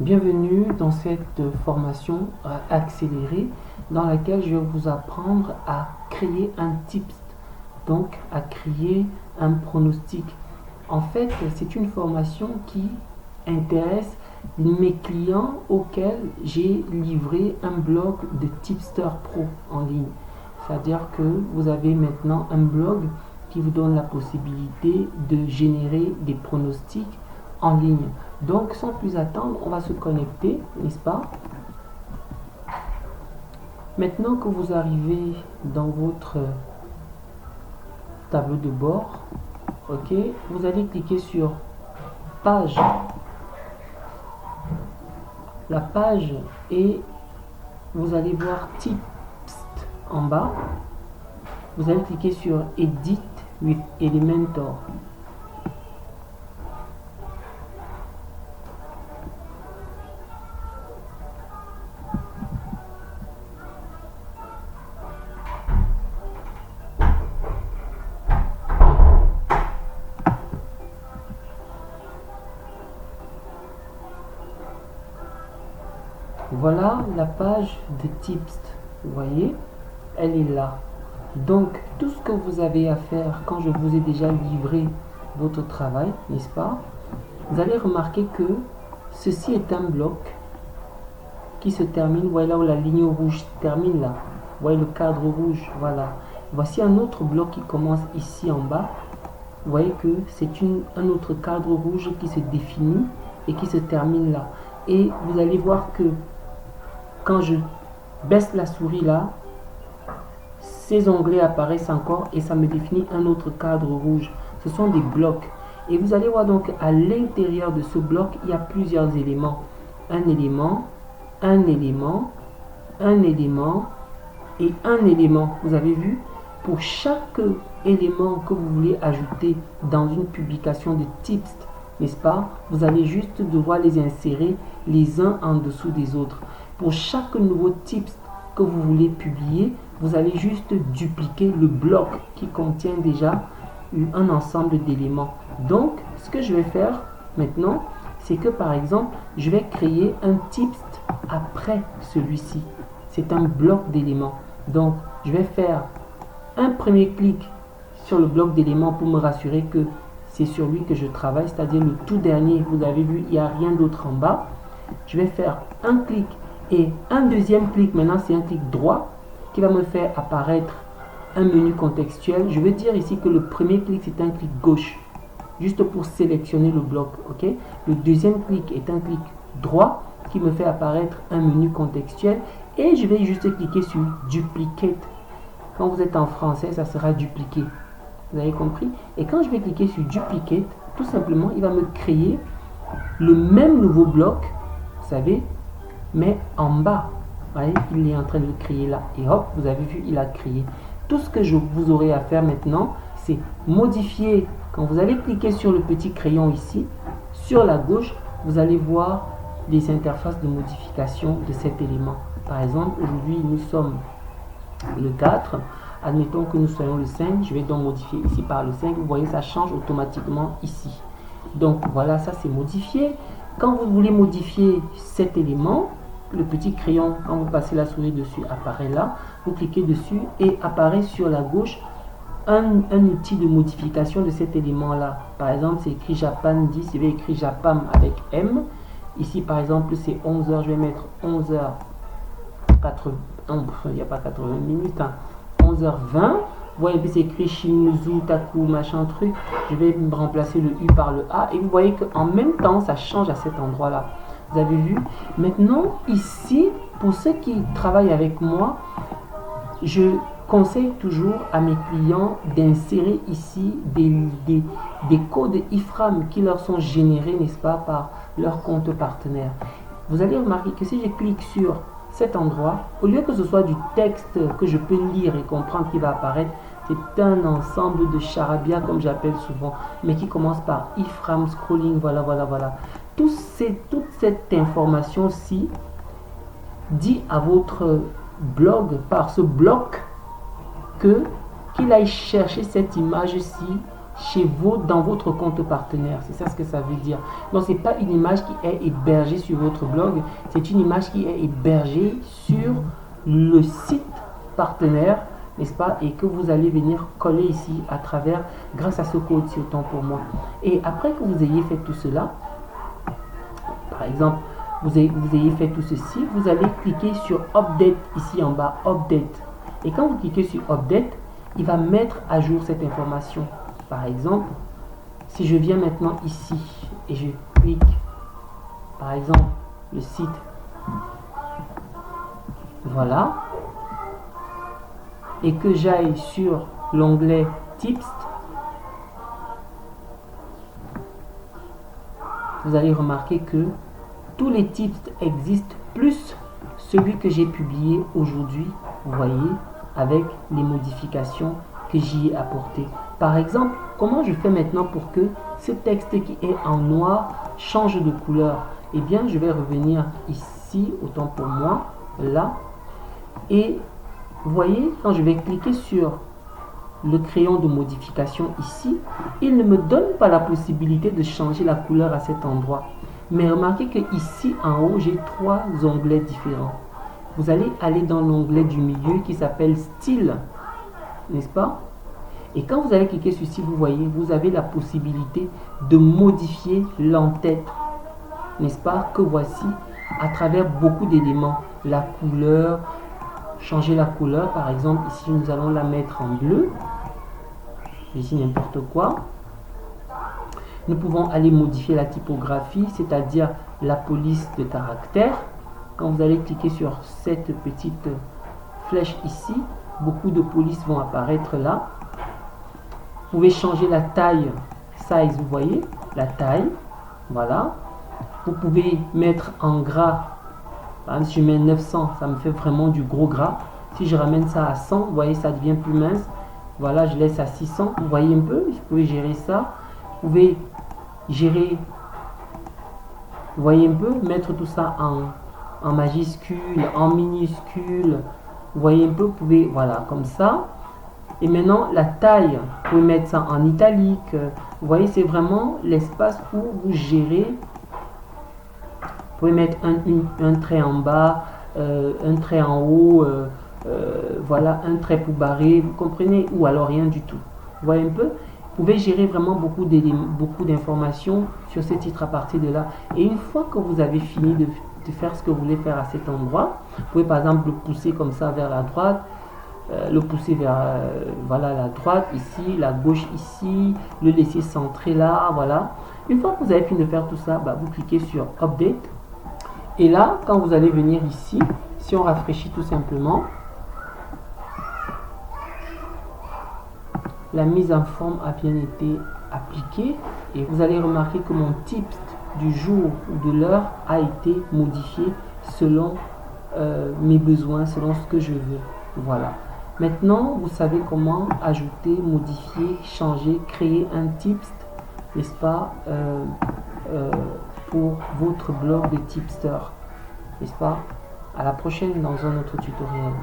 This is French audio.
Bienvenue dans cette formation accélérée dans laquelle je vais vous apprendre à créer un tips, donc à créer un pronostic. En fait, c'est une formation qui intéresse mes clients auxquels j'ai livré un blog de Tipster Pro en ligne. C'est-à-dire que vous avez maintenant un blog qui vous donne la possibilité de générer des pronostics en ligne. Donc, sans plus attendre, on va se connecter, n'est-ce pas? Maintenant que vous arrivez dans votre tableau de bord, ok, vous allez cliquer sur page. La page et vous allez voir tips en bas. Vous allez cliquer sur Edit with Elementor. Voilà la page de tips. Vous voyez, elle est là. Donc, tout ce que vous avez à faire quand je vous ai déjà livré votre travail, n'est-ce pas? Vous allez remarquer que ceci est un bloc qui se termine, vous voyez là où la ligne rouge se termine là. Vous voyez le cadre rouge, voilà. Voici un autre bloc qui commence ici en bas. Vous voyez que c'est un autre cadre rouge qui se définit et qui se termine là. Et vous allez voir que quand je baisse la souris là, ces onglets apparaissent encore et ça me définit un autre cadre rouge. Ce sont des blocs. Et vous allez voir donc à l'intérieur de ce bloc, il y a plusieurs éléments. Un élément, un élément, un élément et un élément. Vous avez vu? Pour chaque élément que vous voulez ajouter dans une publication de tips, n'est-ce pas? Vous allez juste devoir les insérer les uns en dessous des autres. Pour chaque nouveau tips que vous voulez publier, vous allez juste dupliquer le bloc qui contient déjà un ensemble d'éléments. Donc, ce que je vais faire maintenant, c'est que par exemple, je vais créer un tips après celui-ci. C'est un bloc d'éléments. Donc, je vais faire un premier clic sur le bloc d'éléments pour me rassurer que c'est sur lui que je travaille, c'est-à-dire le tout dernier. Vous avez vu, il n'y a rien d'autre en bas. Je vais faire un clic et un deuxième clic. Maintenant, c'est un clic droit qui va me faire apparaître un menu contextuel. Je veux dire ici que le premier clic, c'est un clic gauche, juste pour sélectionner le bloc. Ok. Le deuxième clic est un clic droit qui me fait apparaître un menu contextuel. Et je vais juste cliquer sur Duplicate. Quand vous êtes en français, ça sera dupliqué. Vous avez compris? Et quand je vais cliquer sur Duplicate, tout simplement, il va me créer le même nouveau bloc, vous savez, mais en bas. Vous voyez, il est en train de le créer là. Et hop, vous avez vu, il a créé. Tout ce que vous aurez à faire maintenant, c'est modifier. Quand vous allez cliquer sur le petit crayon ici, sur la gauche, vous allez voir les interfaces de modification de cet élément. Par exemple, aujourd'hui, nous sommes le 4. Admettons que nous soyons le 5. Je vais donc modifier ici par le 5. Vous voyez, ça change automatiquement ici. Donc, voilà, ça c'est modifié. Quand vous voulez modifier cet élément, le petit crayon, quand vous passez la souris dessus, apparaît là. Vous cliquez dessus et apparaît sur la gauche un outil de modification de cet élément-là. Par exemple, c'est écrit Japan 10. Je vais écrire Japam avec M. Ici, par exemple, c'est 11h. Je vais mettre 11h 80. Il n'y a pas 80 minutes. 11h20. Vous voyez, c'est écrit Shimizu, Taku, machin truc. Je vais remplacer le U par le A. Et vous voyez qu'en même temps, ça change à cet endroit-là. Vous avez vu? Maintenant, ici, pour ceux qui travaillent avec moi, je conseille toujours à mes clients d'insérer ici des codes IFRAM qui leur sont générés, n'est-ce pas, par leur compte partenaire. Vous allez remarquer que si je clique sur cet endroit, au lieu que ce soit du texte que je peux lire et comprendre qui va apparaître, c'est un ensemble de charabia, comme j'appelle souvent, mais qui commence par iframe, scrolling, voilà, voilà, voilà. Toute cette information-ci dit à votre blog, par ce bloc, qu'il aille chercher cette image-ci dans votre compte partenaire. C'est ça ce que ça veut dire. Donc, ce n'est pas une image qui est hébergée sur votre blog, c'est une image qui est hébergée sur le site partenaire, n'est-ce pas, et que vous allez venir coller ici à travers, grâce à ce code, c'est autant pour moi. Et après que vous ayez fait tout cela, par exemple, vous ayez fait tout ceci, vous allez cliquer sur Update ici en bas, Update. Et quand vous cliquez sur Update, il va mettre à jour cette information. Par exemple, si je viens maintenant ici et je clique, par exemple, le site, voilà, et que j'aille sur l'onglet Tips, vous allez remarquer que tous les tips existent, plus celui que j'ai publié aujourd'hui, vous voyez, avec les modifications que j'y ai apportées. Par exemple, comment je fais maintenant pour que ce texte qui est en noir change de couleur? Eh bien, je vais revenir ici, autant pour moi, là, et vous voyez, quand je vais cliquer sur le crayon de modification ici, il ne me donne pas la possibilité de changer la couleur à cet endroit. Mais remarquez que ici en haut, j'ai 3 onglets différents. Vous allez aller dans l'onglet du milieu qui s'appelle Style, n'est-ce pas? Et quand vous allez cliquer sur Style, vous voyez, vous avez la possibilité de modifier l'entête, n'est-ce pas? Que voici à travers beaucoup d'éléments. La couleur, changer la couleur, par exemple, ici nous allons la mettre en bleu. Ici n'importe quoi. Nous pouvons aller modifier la typographie, c'est-à-dire la police de caractère. Quand vous allez cliquer sur cette petite flèche ici, beaucoup de polices vont apparaître là. Vous pouvez changer la taille, size, vous voyez, la taille, voilà. Vous pouvez mettre en gras, par exemple, si je mets 900, ça me fait vraiment du gros gras. Si je ramène ça à 100, vous voyez, ça devient plus mince. Voilà, je laisse à 600, vous voyez un peu, vous pouvez gérer ça. Vous pouvez gérer, vous voyez un peu, mettre tout ça en majuscule, en minuscule, vous voyez un peu, vous pouvez, voilà, comme ça. Et maintenant, la taille, vous pouvez mettre ça en italique, vous voyez, c'est vraiment l'espace où vous gérez. Vous pouvez mettre un trait en bas, un trait en haut, voilà, un trait pour barrer, vous comprenez, ou alors rien du tout. Vous voyez un peu, vous pouvez gérer vraiment beaucoup d'informations sur ce titre à partir de là. Et une fois que vous avez fini de faire ce que vous voulez faire à cet endroit, vous pouvez par exemple le pousser comme ça vers la droite, le pousser vers voilà, la droite ici, la gauche ici, le laisser centrer là, voilà. Une fois que vous avez fini de faire tout ça, bah, vous cliquez sur Update. Et là, quand vous allez venir ici, si on rafraîchit tout simplement, la mise en forme a bien été appliquée et vous allez remarquer que mon tips du jour ou de l'heure a été modifié selon mes besoins, selon ce que je veux. Voilà. Maintenant, vous savez comment ajouter, modifier, changer, créer un tips, n'est-ce pas, pour votre blog de tipster, n'est-ce pas? À la prochaine dans un autre tutoriel.